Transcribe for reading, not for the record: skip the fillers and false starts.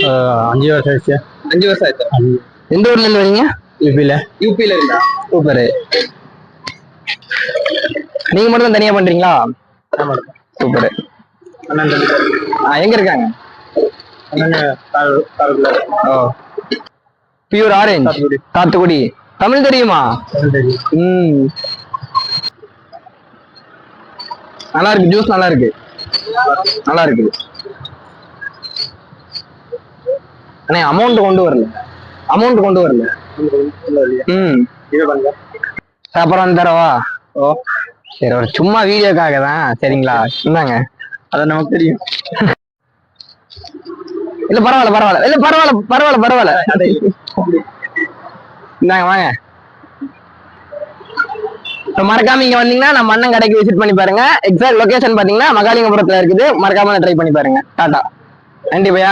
5 வருஷம் ஆச்சு. 5 வருஷம் ஆச்சு. எந்த ஊர்ல இருந்து வரீங்க? யூபில இருந்தா. சூப்பர். நீங்க மட்டும் தான் தனியா பண்றீங்களா? சூப்பர். எங்க இருக்காங்க? ஓ, பியூர் ஆரஞ்சு, சாத்துக்குடி. தமிழ் தெரியுமா? நல்லா இருக்கு, ஜூஸ் நல்லா இருக்கு, நல்லா இருக்கு. அண்ணே அமௌண்ட் கொண்டு வரல. அப்புறம் தரவா? ஓ சரி, ஒரு சும்மா வீடியோக்காக தான். சரிங்களா, இந்தாங்க. அதான் நமக்கு தெரியும். இல்ல பரவாயில்ல, இல்ல பரவாயில்ல. இந்தாங்க வாங்க. மறக்காம இங்க வந்தீங்கன்னா நம்ம அண்ணன் கடைக்கு விசிட் பண்ணி பாருங்க. எக்ஸாக்ட் லொகேஷன் பாத்தீங்கன்னா மகாலிங்கபுரத்துல இருக்குது. மறக்காம ட்ரை பண்ணி பாருங்க. டாடா, நன்றி பையா.